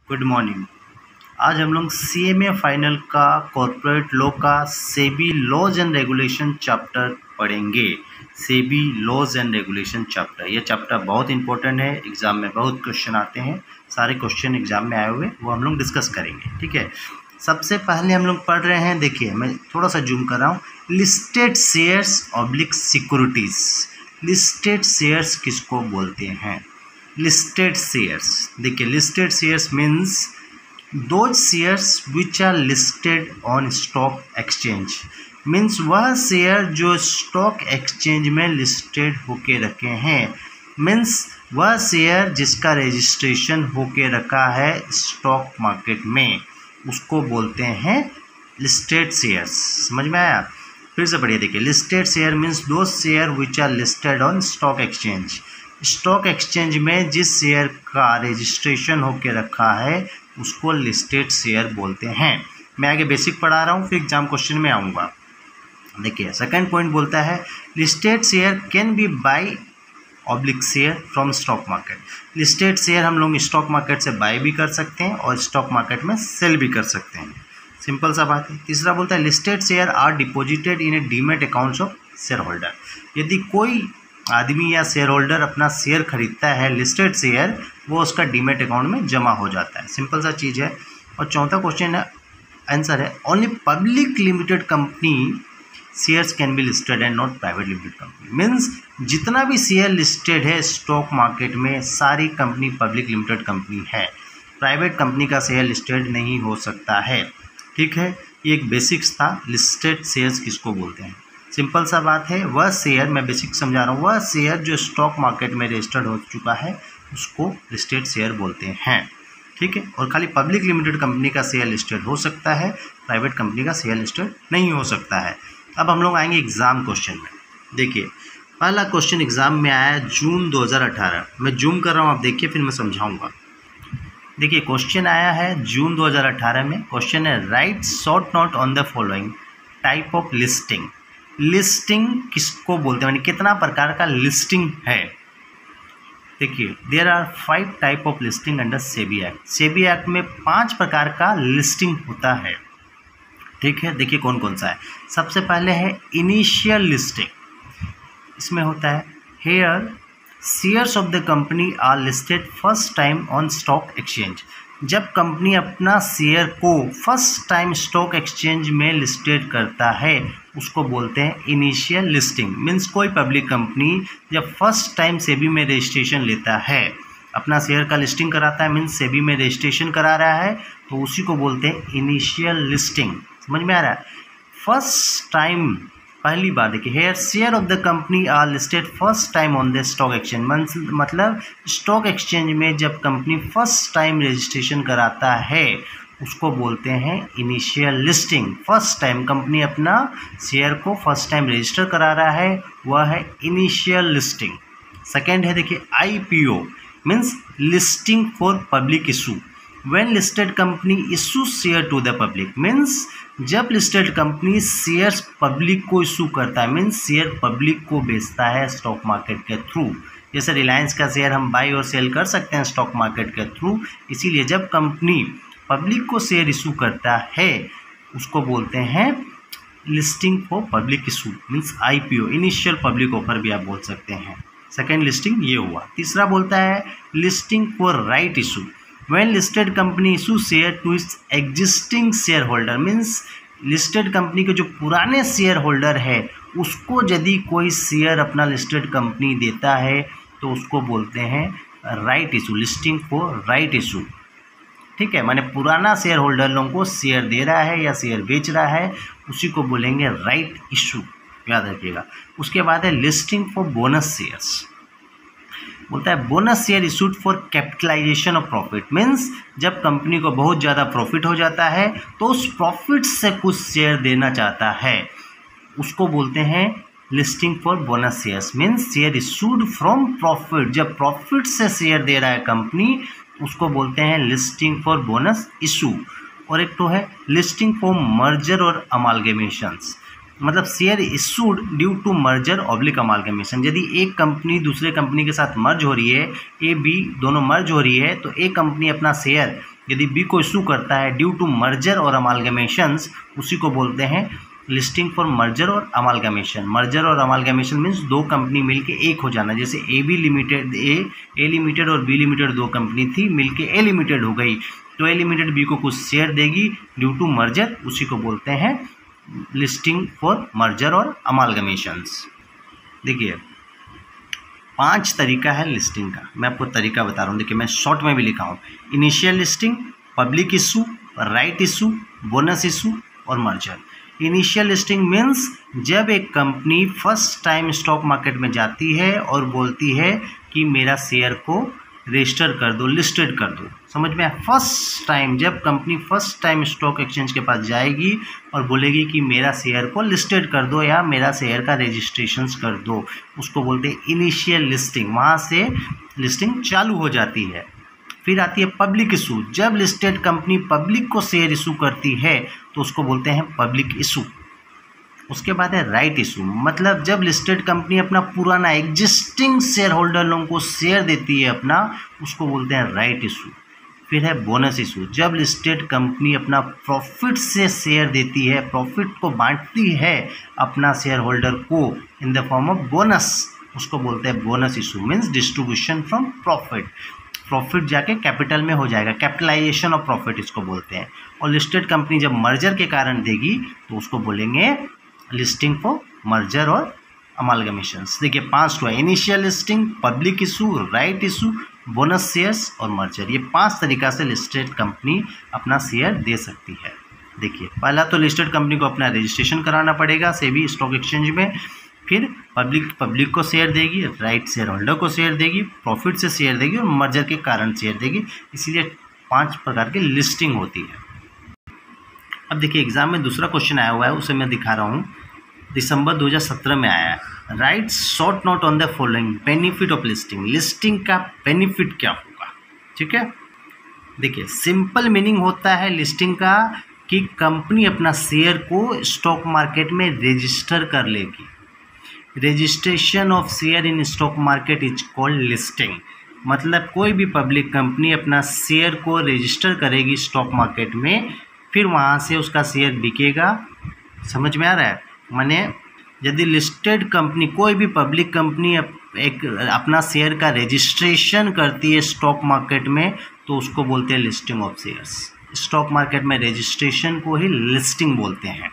Good morning. आज हम लोग सीएमए फाइनल का कॉर्पोरेट लॉ का SEBI laws and regulation chapter पढ़ेंगे। SEBI laws and regulation chapter, ये चैप्टर बहुत इंपॉर्टेंट है, एग्जाम में बहुत क्वेश्चन आते हैं। सारे क्वेश्चन एग्जाम में आए हुए वो हम लोग डिस्कस करेंगे। ठीक है, सबसे पहले हम लोग पढ़ रहे हैं, देखिए मैं थोड़ा सा जूम कर रहा हूँ। Listed shares oblique securities. Listed shares किसको बोलते हैं? लिस्टेड शेयर्स, देखिए listed shares means those shares which are listed on stock exchange. Means वह शेयर जो स्टॉक एक्सचेंज में लिस्टेड होके रखे हैं। मीन्स वह शेयर जिसका रजिस्ट्रेशन होके रखा है स्टॉक मार्केट में, उसको बोलते हैं लिस्टेड शेयर्स। समझ में आया? फिर से पढ़िए, देखिए listed share means those share which are listed on stock exchange. Stock exchange में जिस शेयर का रजिस्ट्रेशन होके रखा है उसको लिस्टेड शेयर बोलते हैं। मैं आगे बेसिक पढ़ा रहा हूँ, फिर एग्जाम क्वेश्चन में आऊँगा। देखिए सेकंड पॉइंट बोलता है listed share can be by oblique share from stock market. Listed share हम लोग स्टॉक मार्केट से बाय भी कर सकते हैं और स्टॉक मार्केट में सेल भी कर सकते हैं। सिंपल सा बात है। तीसरा बोलता है listed share are deposited in a demat accounts of shareholder. यदि कोई आदमी या शेयर होल्डर अपना शेयर खरीदता है लिस्टेड शेयर, वो उसका डीमेट अकाउंट में जमा हो जाता है। सिंपल सा चीज़ है। और चौथा क्वेश्चन है, आंसर है only public limited company shares can be listed and not private limited company. Means जितना भी शेयर लिस्टेड है स्टॉक मार्केट में, सारी कंपनी पब्लिक लिमिटेड कंपनी है। प्राइवेट कंपनी का शेयर लिस्टेड नहीं हो सकता है। ठीक है, ये एक बेसिक्स था। लिस्टेड शेयर्स किसको बोलते हैं? सिंपल सा बात है, वह शेयर, मैं बेसिक समझा रहा हूँ, वह शेयर जो स्टॉक मार्केट में रजिस्टर्ड हो चुका है उसको लिस्टेड शेयर बोलते हैं। ठीक है, और खाली पब्लिक लिमिटेड कंपनी का शेयर लिस्टेड हो सकता है, प्राइवेट कंपनी का शेयर लिस्टेड नहीं हो सकता है। अब हम लोग आएंगे एग्जाम क्वेश्चन में। देखिए पहला क्वेश्चन एग्जाम में आया जून 2018। मैं जूम कर रहा हूँ, आप देखिए फिर मैं समझाऊंगा। देखिए क्वेश्चन आया है जून 2018 में। क्वेश्चन है right short note on the following type of listing. Listing किसको बोलते हैं, यानी कितना प्रकार का लिस्टिंग है? देखिए there are 5 type of listing under SEBI act. SEBI act में 5 प्रकार का लिस्टिंग होता है। ठीक है, देखिए कौन कौन सा है। सबसे पहले है इनिशियल लिस्टिंग। इसमें होता है here shares of the company are listed first time on stock exchange. जब कंपनी अपना शेयर को फर्स्ट टाइम स्टॉक एक्सचेंज में लिस्टेड करता है उसको बोलते हैं इनिशियल लिस्टिंग। मीन्स कोई पब्लिक कंपनी जब फर्स्ट टाइम सेबी में रजिस्ट्रेशन लेता है, अपना शेयर का लिस्टिंग कराता है, मीन्स सेबी में रजिस्ट्रेशन करा रहा है, तो उसी को बोलते हैं इनिशियल लिस्टिंग। समझ में आ रहा है? फर्स्ट टाइम, पहली बार देखिए here share of the company are listed first time on the stock exchange. मतलब स्टॉक एक्सचेंज में जब कंपनी फर्स्ट टाइम रजिस्ट्रेशन कराता है उसको बोलते हैं initial listing. First time company अपना शेयर को फर्स्ट टाइम रजिस्टर करा रहा है, वह है इनिशियल लिस्टिंग। सेकेंड है देखिए IPO means listing for public issue. When listed company issue share to the public, means जब लिस्टेड कंपनी शेयर्स पब्लिक को इशू करता है, मीन्स शेयर पब्लिक को बेचता है स्टॉक मार्केट के थ्रू। जैसे रिलायंस का शेयर हम बाई और सेल कर सकते हैं स्टॉक मार्केट के थ्रू। इसीलिए जब कंपनी पब्लिक को शेयर इशू करता है उसको बोलते हैं listing for public issue, means IPO, initial public offer भी आप बोल सकते हैं। सेकेंड लिस्टिंग ये हुआ। तीसरा बोलता है listing for right issue. When listed company issue share to its existing shareholder, means listed company के जो पुराने शेयर होल्डर है उसको यदि कोई शेयर अपना लिस्टेड कंपनी देता है तो उसको बोलते हैं right issue, listing for right issue. ठीक है, माने पुराना शेयर होल्डर लोगों को शेयर दे रहा है या शेयर बेच रहा है, उसी को बोलेंगे राइट इशू, याद रखिएगा। उसके बाद है लिस्टिंग फॉर बोनस शेयर्स। बोलता है bonus share issued for capitalization of profit. Means जब कंपनी को बहुत ज़्यादा प्रॉफिट हो जाता है तो उस प्रॉफिट से कुछ शेयर देना चाहता है, उसको बोलते हैं listing for bonus shares. Means share issued from profit, जब प्रॉफिट से शेयर दे रहा है कंपनी उसको बोलते हैं लिस्टिंग फॉर बोनस इशू। और एक तो है लिस्टिंग फॉर मर्जर और अमालगमेशंस। मतलब share issued due to merger oblique amalgamation. यदि एक कंपनी दूसरे कंपनी के साथ मर्ज हो रही है, A B दोनों मर्ज हो रही है, तो एक कंपनी अपना शेयर यदि बी को इशू करता है ड्यू टू मर्जर और अमालगमेशंस, उसी को बोलते हैं लिस्टिंग फॉर मर्जर और अमालगमेशन। मर्जर और अमालगमेशन मीन्स दो कंपनी मिलके एक हो जाना, जैसे ए लिमिटेड और बी लिमिटेड दो कंपनी थी, मिलके ए लिमिटेड हो गई, तो ए लिमिटेड बी को कुछ शेयर देगी ड्यू टू मर्जर, उसी को बोलते हैं लिस्टिंग फॉर मर्जर और अमालगमेशंस। देखिए 5 तरीका है लिस्टिंग का, मैं आपको तरीका बता रहा हूँ। देखिए मैं शॉर्ट में भी लिखा हूँ, initial listing, public issue, right issue, bonus issue और मर्जर। इनिशियल लिस्टिंग मीन्स जब एक company first time stock market में जाती है और बोलती है कि मेरा शेयर को रजिस्टर कर दो, लिस्टेड कर दो। समझ में आया? फर्स्ट टाइम, जब company first time stock exchange के पास जाएगी और बोलेगी कि मेरा शेयर को लिस्टेड कर दो या मेरा शेयर का रजिस्ट्रेशन कर दो, उसको बोलते हैं इनिशियल लिस्टिंग। वहाँ से लिस्टिंग चालू हो जाती है। फिर आती है पब्लिक इशू, जब लिस्टेड कंपनी पब्लिक को शेयर इशू करती है तो उसको बोलते हैं पब्लिक इशू। उसके बाद है राइट इशू, मतलब जब लिस्टेड कंपनी अपना पुराना एग्जिस्टिंग शेयर होल्डर लोगों को शेयर देती है अपना, उसको बोलते हैं राइट इशू। फिर है बोनस इशू, जब लिस्टेड कंपनी अपना प्रॉफिट से शेयर देती है, प्रॉफिट को बांटती है अपना शेयर होल्डर को in the form of bonus, उसको बोलते हैं bonus issue. Means distribution from profit, profit जाके कैपिटल में हो जाएगा, कैपिटलाइजेशन ऑफ प्रॉफिट इसको बोलते हैं। और लिस्टेड कंपनी जब मर्जर के कारण देगी तो उसको बोलेंगे लिस्टिंग फॉर मर्जर और अमालगमेशंस। देखिए 5 तो है, initial listing, public issue, right issue, bonus shares और मर्जर। ये 5 तरीका से लिस्टेड कंपनी अपना शेयर दे सकती है। देखिए पहला तो लिस्टेड कंपनी को अपना रजिस्ट्रेशन कराना पड़ेगा सेबी स्टॉक एक्सचेंज में, फिर पब्लिक को शेयर देगी, राइट शेयर होल्डर को शेयर देगी, प्रॉफिट से शेयर देगी और मर्जर के कारण शेयर देगी। इसीलिए 5 प्रकार की लिस्टिंग होती है। अब देखिए एग्जाम में दूसरा क्वेश्चन आया हुआ है, उसे मैं दिखा रहा हूँ, दिसंबर 2017 में आया है। Right short note on the following benefit of listing, listing का बेनिफिट क्या होगा। ठीक है, देखिए सिंपल मीनिंग होता है लिस्टिंग का कि कंपनी अपना शेयर को स्टॉक मार्केट में रजिस्टर कर लेगी। Registration of share in stock market is called listing. मतलब कोई भी पब्लिक कंपनी अपना शेयर को रजिस्टर करेगी स्टॉक मार्केट में, फिर वहाँ से उसका शेयर बिकेगा। समझ में आ रहा है? माने यदि लिस्टेड कंपनी, कोई भी पब्लिक कंपनी अपना शेयर का रजिस्ट्रेशन करती है स्टॉक मार्केट में तो उसको बोलते हैं listing of shares. Stock market में रजिस्ट्रेशन को ही लिस्टिंग बोलते हैं।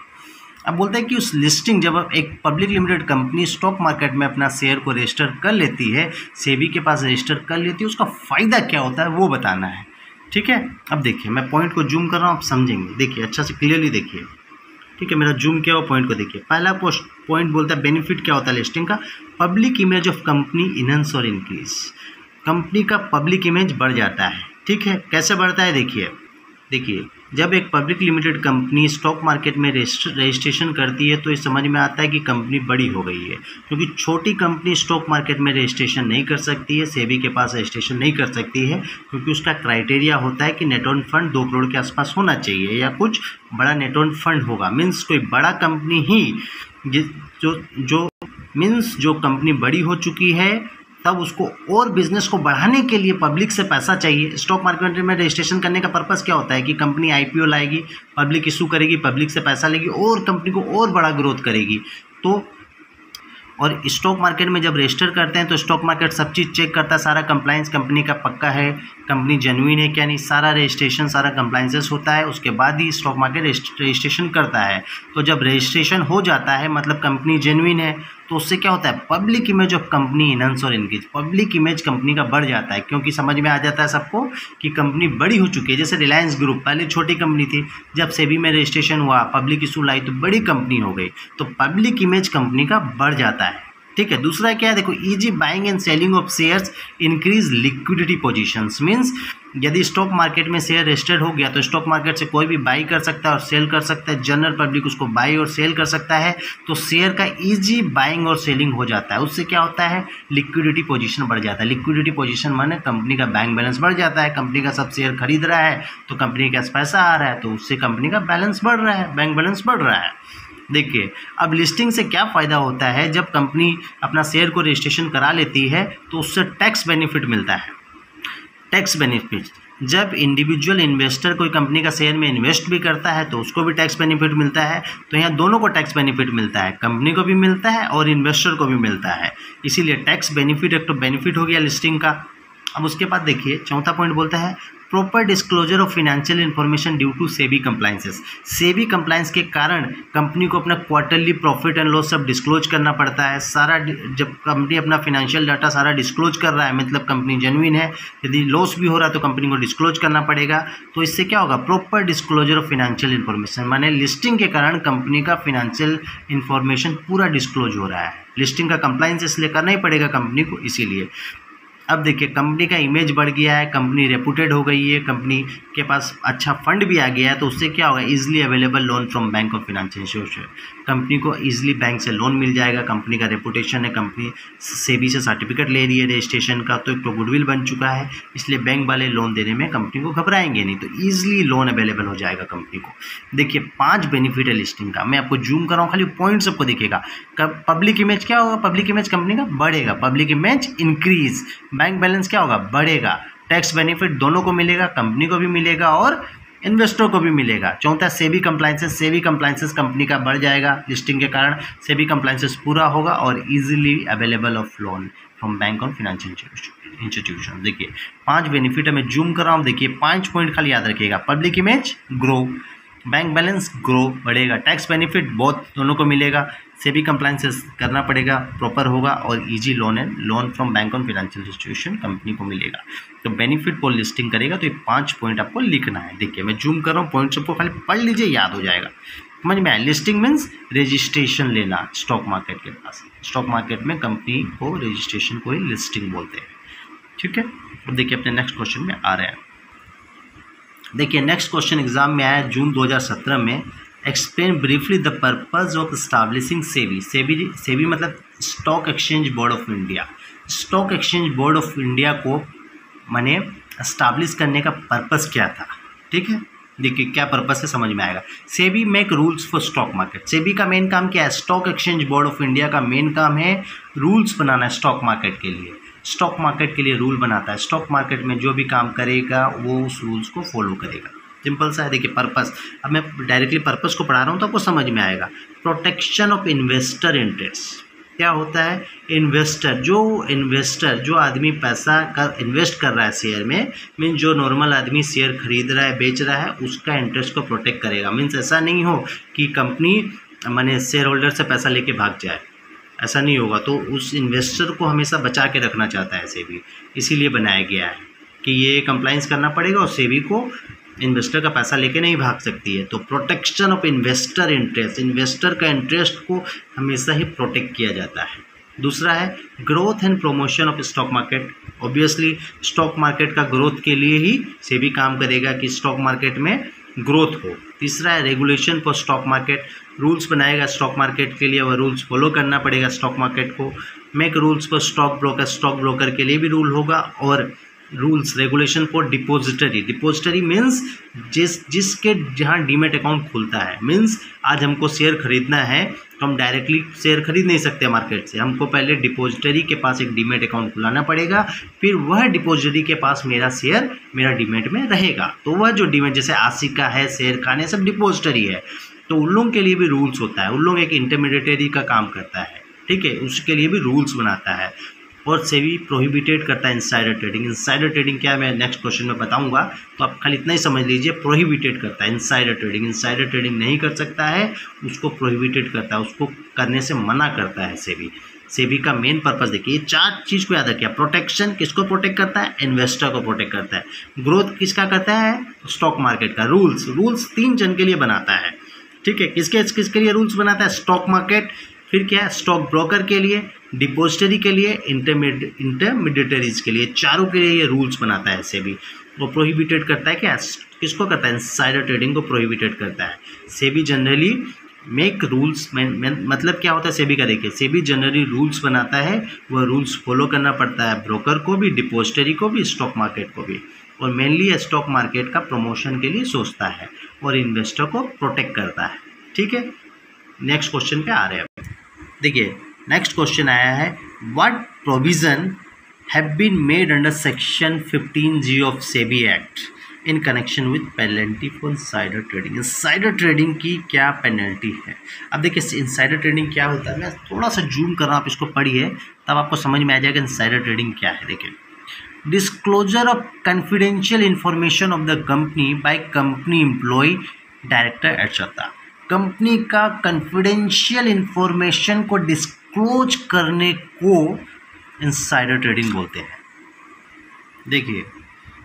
अब बोलते हैं कि उस लिस्टिंग, जब एक public limited company stock market में अपना शेयर को रजिस्टर कर लेती है, सेबी के पास रजिस्टर कर लेती है, उसका फ़ायदा क्या होता है वो बताना है। ठीक है, अब देखिए मैं पॉइंट को जूम कर रहा हूँ, आप समझेंगे। देखिए अच्छा से क्लियरली देखिए। ठीक है, मेरा जूम किया हुआ पॉइंट को देखिए। पहला पॉइंट बोलता है बेनिफिट क्या होता है लिस्टिंग का। Public image of company enhance और इंक्रीज, कंपनी का पब्लिक इमेज बढ़ जाता है। ठीक है, कैसे बढ़ता है देखिए जब एक public limited company stock market में रजिस्ट्रेशन करती है तो ये समझ में आता है कि कंपनी बड़ी हो गई है, क्योंकि छोटी कंपनी स्टॉक मार्केट में रजिस्ट्रेशन नहीं कर सकती है, सेबी के पास रजिस्ट्रेशन नहीं कर सकती है, क्योंकि उसका क्राइटेरिया होता है कि नेट ऑन फंड 2 करोड़ के आसपास होना चाहिए या कुछ बड़ा नेट ऑन फंड होगा। मीन्स कोई बड़ा कंपनी ही जो कंपनी बड़ी हो चुकी है, तब उसको और बिजनेस को बढ़ाने के लिए पब्लिक से पैसा चाहिए। स्टॉक मार्केट में रजिस्ट्रेशन करने का पर्पस क्या होता है कि कंपनी आईपीओ लाएगी, पब्लिक इशू करेगी, पब्लिक से पैसा लेगी और कंपनी को और बड़ा ग्रोथ करेगी। तो और स्टॉक मार्केट में जब रजिस्टर करते हैं तो स्टॉक मार्केट सब चीज़ चेक करता है, सारा कंप्लाइंस कंपनी का पक्का है, कंपनी जेन्युइन है क्या नहीं, सारा रजिस्ट्रेशन, सारा कंप्लाइंसेस होता है, उसके बाद ही स्टॉक मार्केट रजिस्ट्रेशन करता है। तो जब रजिस्ट्रेशन हो जाता है मतलब कंपनी जेन्युइन है, तो उससे क्या होता है public image of company enhance और इंक्रीज, पब्लिक इमेज कंपनी का बढ़ जाता है, क्योंकि समझ में आ जाता है सबको कि कंपनी बड़ी हो चुकी है। जैसे रिलायंस ग्रुप पहले छोटी कंपनी थी, जब सेबी में रजिस्ट्रेशन हुआ, पब्लिक इशू लाई तो बड़ी कंपनी हो गई, तो पब्लिक इमेज कंपनी का बढ़ जाता है। ठीक है, दूसरा क्या है देखो, easy buying and selling of shares increase liquidity positions. Means यदि स्टॉक मार्केट में शेयर रजिस्टर्ड हो गया तो स्टॉक मार्केट से कोई भी बाई कर सकता है और सेल कर सकता है, जनरल पब्लिक उसको बाई और सेल कर सकता है, तो शेयर का इजी बाइंग और सेलिंग हो जाता है। उससे क्या होता है लिक्विडिटी पोजीशन बढ़ जाता है। लिक्विडिटी पोजीशन माने कंपनी का बैंक बैलेंस बढ़ जाता है, कंपनी का सब शेयर खरीद रहा है तो कंपनी के पास पैसा आ रहा है, तो उससे कंपनी का बैलेंस बढ़ रहा है, बैंक बैलेंस बढ़ रहा है। देखिए अब लिस्टिंग से क्या फ़ायदा होता है, जब कंपनी अपना शेयर को रजिस्ट्रेशन करा लेती है तो उससे टैक्स बेनिफिट मिलता है। टैक्स बेनिफिट जब इंडिविजुअल इन्वेस्टर कोई कंपनी का शेयर में इन्वेस्ट भी करता है तो उसको भी टैक्स बेनिफिट मिलता है। तो यहाँ दोनों को टैक्स बेनिफिट मिलता है, कंपनी को भी मिलता है और इन्वेस्टर को भी मिलता है, इसीलिए टैक्स बेनिफिट एक तो बेनिफिट हो गया लिस्टिंग का। अब उसके बाद देखिए चौथा पॉइंट बोलता है proper disclosure of financial information due to SEBI compliances. SEBI compliance के कारण कंपनी को अपना क्वार्टरली प्रॉफिट एंड लॉस सब डिस्क्लोज करना पड़ता है। सारा जब कंपनी अपना फाइनेंशियल डाटा सारा डिस्क्लोज कर रहा है मतलब कंपनी जेन्युइन है। यदि लॉस भी हो रहा है तो कंपनी को डिस्क्लोज करना पड़ेगा। तो इससे क्या होगा, proper disclosure of financial information, माने लिस्टिंग के कारण कंपनी का फाइनेंशियल इन्फॉर्मेशन पूरा डिस्क्लोज हो रहा है। लिस्टिंग का कंप्लाइंस इसलिए करना ही पड़ेगा कंपनी को, इसीलिए। अब देखिए कंपनी का इमेज बढ़ गया है, कंपनी रेपुटेड हो गई है, कंपनी के पास अच्छा फंड भी आ गया है, तो उससे क्या होगा, easily available loan from bank of financial institution. Company को इजीली बैंक से लोन मिल जाएगा। कंपनी का रेपुटेशन है, कंपनी सेबी से सर्टिफिकेट ले रही है रजिस्ट्रेशन का, तो एक तो गुडविल बन चुका है, इसलिए बैंक वाले लोन देने में कंपनी को घबराएंगे नहीं, तो ईजिली लोन अवेलेबल हो जाएगा कंपनी को। देखिए 5 बेनिफिट है लिस्टिंग का, मैं आपको जूम कर रहा हूँ, खाली पॉइंट सबको दिखेगा। पब्लिक इमेज क्या होगा, पब्लिक इमेज कंपनी का बढ़ेगा, public image increase, bank balance क्या होगा, बढ़ेगा, टैक्स बेनिफिट दोनों को मिलेगा, कंपनी को भी मिलेगा और इन्वेस्टर को भी मिलेगा। चौथा सेबी कंप्लाइंसेस कंपनी का बढ़ जाएगा लिस्टिंग के कारण, सेबी कंप्लाइंसेस पूरा होगा और easily available of loan from bank of financial institution. देखिए 5 बेनिफिट है, मैं जूम कर रहा हूँ, देखिए 5 पॉइंट खाली याद रखिएगा। Public image grow, bank balance grow बढ़ेगा, टैक्स बेनिफिट बहुत दोनों को मिलेगा, सेबी कंप्लाइंसेस करना पड़ेगा, प्रॉपर होगा और easy loan from bank of financial institution company को मिलेगा। तो बेनिफिट पर लिस्टिंग करेगा तो ये 5 पॉइंट आपको लिखना है। देखिए मैं जूम कर रहा हूँ, पॉइंट सबको खाली पढ़ लीजिए, याद हो जाएगा, समझ में आया। लिस्टिंग मीन्स रजिस्ट्रेशन लेना स्टॉक मार्केट के पास, स्टॉक मार्केट में कंपनी को रजिस्ट्रेशन को ही लिस्टिंग बोलते हैं, ठीक है। अब देखिए अपने नेक्स्ट क्वेश्चन में आ रहे हैं। देखिए नेक्स्ट क्वेश्चन एग्जाम में आया जून 2017 में। Explain briefly the purpose of establishing SEBI. SEBI मतलब stock exchange board of India. Stock exchange board of India को माने एस्टैब्लिश करने का पर्पस क्या था, ठीक है। देखिए क्या पर्पस है समझ में आएगा। SEBI make rules for stock market. SEBI का मेन काम क्या है, stock exchange board of India का मेन काम है रूल्स बनाना है स्टॉक मार्केट के लिए। स्टॉक मार्केट के लिए रूल बनाता है, स्टॉक मार्केट में जो भी काम करेगा वो उस रूल्स को फॉलो करेगा। सिंपल सा है। देखिए पर्पस, अब मैं डायरेक्टली पर्पस को पढ़ा रहा हूँ तो आपको समझ में आएगा। Protection of investor interest. क्या होता है, इन्वेस्टर जो आदमी पैसा का इन्वेस्ट कर रहा है शेयर में, मीन जो नॉर्मल आदमी शेयर खरीद रहा है बेच रहा है उसका इंटरेस्ट को प्रोटेक्ट करेगा। मीन्स ऐसा नहीं हो कि कंपनी माने शेयर होल्डर से पैसा लेके भाग जाए, ऐसा नहीं होगा। तो उस इन्वेस्टर को हमेशा बचा के रखना चाहता है सेबी, इसीलिए बनाया गया है कि ये कंप्लाइंस करना पड़ेगा और सेबी को इन्वेस्टर का पैसा लेके नहीं भाग सकती है। तो protection of investor interest, investor का इंटरेस्ट को हमेशा ही प्रोटेक्ट किया जाता है। दूसरा है growth and promotion of stock market. Obviously stock market का ग्रोथ के लिए ही सेबी काम करेगा कि स्टॉक मार्केट में ग्रोथ हो। तीसरा है regulation for stock market. Rules बनाएगा स्टॉक मार्केट के लिए, वह रूल्स फॉलो करना पड़ेगा स्टॉक मार्केट को। Make rules for stock broker, stock broker के लिए भी रूल होगा। और rules regulation for depository. Depository means जिसके जहाँ डीमेट अकाउंट खुलता है। मीन्स आज हमको शेयर खरीदना है तो हम डायरेक्टली शेयर खरीद नहीं सकते मार्केट से, हमको पहले डिपॉजिटरी के पास एक डीमेट अकाउंट खुलाना पड़ेगा, फिर वह डिपॉजिटरी के पास मेरा शेयर मेरा डीमेट में रहेगा। तो वह जो डीमेट जैसे आशिका है, शेर खान है, सब डिपॉजिटरी है, तो उन लोगों के लिए भी रूल्स होता है। उन लोग एक इंटरमीडिएटरी का काम करता है, ठीक है, उसके लिए भी रूल्स बनाता है। और सेबी प्रोहिबिटेड करता है इनसाइडर ट्रेडिंग। इनसाइडर ट्रेडिंग क्या है मैं नेक्स्ट क्वेश्चन में बताऊंगा, तो आप खाली इतना ही समझ लीजिए। प्रोहिबिटेड करता है इनसाइडर ट्रेडिंग। इनसाइडर ट्रेडिंग नहीं कर सकता है, उसको प्रोहिबिटेड करता है, उसको करने से मना करता है सेबी। सेबी का मेन पर्पस देखिए, ये 4 चीज़ को याद रखिए। प्रोटेक्शन किसको प्रोटेक्ट करता है, इन्वेस्टर को प्रोटेक्ट करता है। ग्रोथ किसका करता है, स्टॉक मार्केट का। रूल्स 3 जन के लिए बनाता है, ठीक है। किसके लिए रूल्स बनाता है, स्टॉक मार्केट, फिर क्या है स्टॉक ब्रोकर के लिए, डिपॉजिटरी के लिए, इंटरमीडिएटरीज के लिए, चारों के लिए ये रूल्स बनाता है सेबी। वो प्रोहिबिटेड करता है क्या, किसको करता है, इनसाइडर ट्रेडिंग को प्रोहिबिटेड करता है। सेबी जनरली मेक रूल्स, मतलब क्या होता है सेबी का, देखिए सेबी जनरली रूल्स बनाता है, वह रूल्स फॉलो करना पड़ता है ब्रोकर को भी, डिपॉजिटरी को भी, स्टॉक मार्केट को भी। और मेनली स्टॉक मार्केट का प्रमोशन के लिए सोचता है और इन्वेस्टर को प्रोटेक्ट करता है, ठीक है। नेक्स्ट क्वेश्चन पे आ रहे हैं। देखिए नेक्स्ट क्वेश्चन आया है, what provision have been made under Section 15G of SEBI Act in connection with penalty for insider trading। Insider trading की क्या पेनल्टी है? अब देखिए इंसाइडर ट्रेडिंग क्या होता है, मैं थोड़ा सा जूम कर रहा हूँ, आप इसको पढ़िए तब आपको समझ में आ जाएगा इंसाइडर ट्रेडिंग क्या है। देखिए, disclosure of confidential information of the company by company employ, director etcetera. Company का कॉन्फिडेंशियल इंफॉर्मेशन को डिस्क्लोज करने को इंसाइडर ट्रेडिंग बोलते हैं। देखिए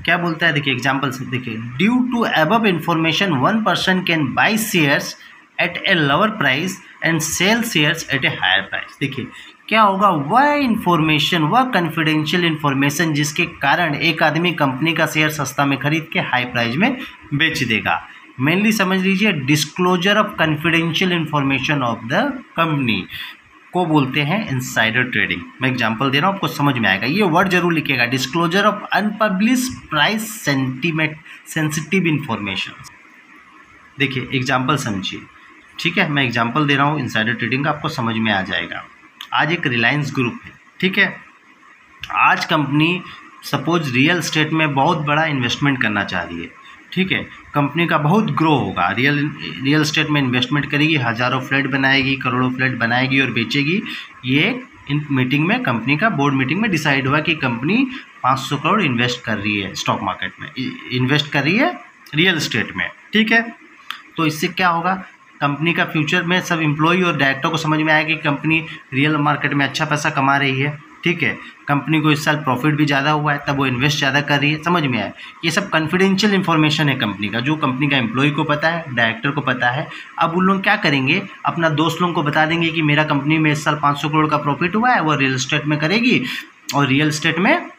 क्या बोलता है, देखिए एग्जांपल से देखिए, due to above information one person can buy shares at a lower price and sell shares at a higher price. देखिए क्या होगा, वह इंफॉर्मेशन, वह कॉन्फिडेंशियल इंफॉर्मेशन जिसके कारण एक आदमी कंपनी का शेयर सस्ता में खरीद के हाई प्राइस में बेच देगा। मेनली समझ लीजिए, disclosure of confidential information of the company को बोलते हैं इनसाइडर ट्रेडिंग। मैं एग्जांपल दे रहा हूँ, आपको समझ में आएगा। ये वर्ड जरूर लिखिएगा, disclosure of unpublished price sensitive information. देखिए एग्जांपल समझिए, ठीक है, मैं एग्जांपल दे रहा हूँ इनसाइडर ट्रेडिंग का, आपको समझ में आ जाएगा। आज एक रिलायंस ग्रुप है, ठीक है, आज कंपनी सपोज रियल एस्टेट में बहुत बड़ा इन्वेस्टमेंट करना चाह रही है, ठीक है, कंपनी का बहुत ग्रो होगा, रियल एस्टेट में इन्वेस्टमेंट करेगी, हज़ारों फ्लैट बनाएगी, करोड़ों फ्लैट बनाएगी और बेचेगी। ये इन मीटिंग में, कंपनी का बोर्ड मीटिंग में डिसाइड हुआ कि कंपनी 500 करोड़ इन्वेस्ट कर रही है, स्टॉक मार्केट में इन्वेस्ट कर रही है रियल एस्टेट में, ठीक है। तो इससे क्या होगा, कंपनी का फ्यूचर में सब एम्प्लॉय और डायरेक्टर को समझ में आएगा कि कंपनी रियल मार्केट में अच्छा पैसा कमा रही है, ठीक है, कंपनी को इस साल प्रॉफिट भी ज़्यादा हुआ है, तब वो इन्वेस्ट ज़्यादा कर रही है, समझ में आया। ये सब कॉन्फिडेंशियल इन्फॉर्मेशन है कंपनी का, जो कंपनी का एम्प्लॉय को पता है, डायरेक्टर को पता है। अब उन लोग क्या करेंगे, अपना दोस्त लोगों को बता देंगे कि मेरा कंपनी में इस साल 500 करोड़ का प्रॉफिट हुआ है, वो रियल एस्टेट में करेगी और रियल एस्टेट में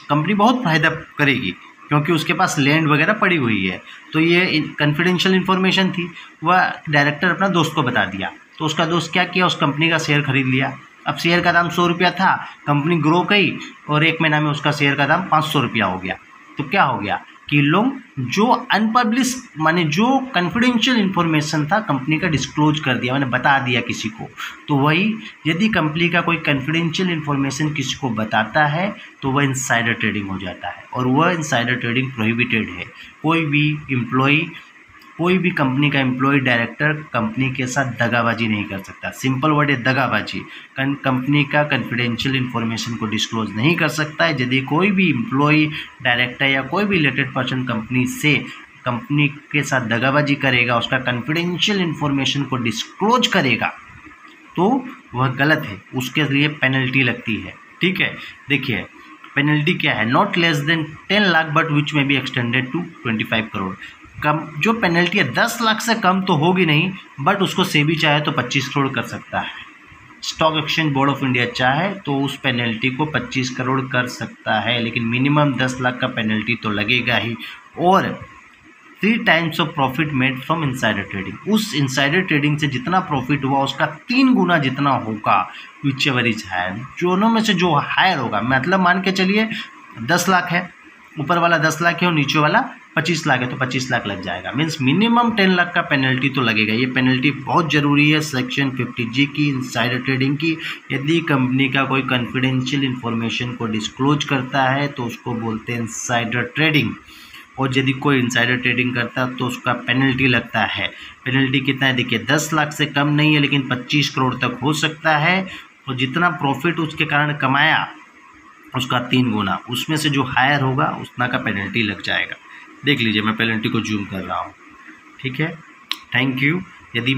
कंपनी बहुत फायदा करेगी क्योंकि उसके पास लैंड वगैरह पड़ी हुई है। तो ये कॉन्फिडेंशियल इन्फॉर्मेशन थी, वह डायरेक्टर अपना दोस्त को बता दिया। तो उसका दोस्त क्या किया, उस कंपनी का शेयर खरीद लिया। अब शेयर का दाम 100 रुपया था, कंपनी ग्रो गई और एक महीना में उसका शेयर का दाम 500 रुपया हो गया। तो क्या हो गया कि लोग जो अनपब्लिश माने जो कॉन्फिडेंशियल इन्फॉर्मेशन था कंपनी का डिस्क्लोज कर दिया, मैंने बता दिया किसी को। तो वही यदि कंपनी का कोई कॉन्फिडेंशियल इन्फॉर्मेशन किसी को बताता है तो वह इनसाइडर ट्रेडिंग हो जाता है और वह इनसाइडर ट्रेडिंग प्रोहिबिटेड है। कोई भी एम्प्लॉय, कोई भी कंपनी का एम्प्लॉय, डायरेक्टर कंपनी के साथ दगाबाजी नहीं कर सकता। सिंपल वर्ड है दगाबाजी। कंपनी का कॉन्फिडेंशियल इन्फॉर्मेशन को डिस्क्लोज नहीं कर सकता है। यदि कोई भी एम्प्लॉय, डायरेक्टर या कोई भी रिलेटेड पर्सन कंपनी के साथ दगाबाजी करेगा, उसका कॉन्फिडेंशियल इन्फॉर्मेशन को डिस्क्लोज करेगा तो वह गलत है, उसके लिए पेनल्टी लगती है, ठीक है। देखिए पेनल्टी क्या है, not less than 10 lakh but which में बी एक्सटेंडेड टू 25 करोड़। कम जो पेनल्टी है 10 लाख से कम तो होगी नहीं, बट उसको सेबी चाहे तो 25 करोड़ कर सकता है। Stock exchange board of India चाहे तो उस पेनल्टी को 25 करोड़ कर सकता है, लेकिन मिनिमम 10 लाख का पेनल्टी तो लगेगा ही। और 3 times of profit made from insider trading, उस इनसाइडर ट्रेडिंग से जितना प्रॉफिट हुआ उसका 3 गुना जितना होगा, विच एवर इज हायर, दोनों में से जो हायर होगा। मतलब मान के चलिए 10 लाख है, ऊपर वाला 10 लाख है और नीचे वाला 25 लाख है, तो 25 लाख लग जाएगा। मीन्स मिनिमम 10 लाख का पेनल्टी तो लगेगा। ये पेनल्टी बहुत ज़रूरी है सेक्शन 50G की, इनसाइडर ट्रेडिंग की। यदि कंपनी का कोई कॉन्फिडेंशियल इन्फॉर्मेशन को डिस्क्लोज करता है तो उसको बोलते हैं इनसाइडर ट्रेडिंग। और यदि कोई इनसाइडर ट्रेडिंग करता है तो उसका पेनल्टी लगता है। पेनल्टी कितना है, देखिए 10 लाख से कम नहीं है, लेकिन 25 करोड़ तक हो सकता है। और जितना प्रॉफिट उसके कारण कमाया उसका 3 गुना, उसमें से जो हायर होगा उतना का पेनल्टी लग जाएगा। देख लीजिए, मैं पेनल्टी को जूम कर रहा हूँ, ठीक है। Thank you. यदि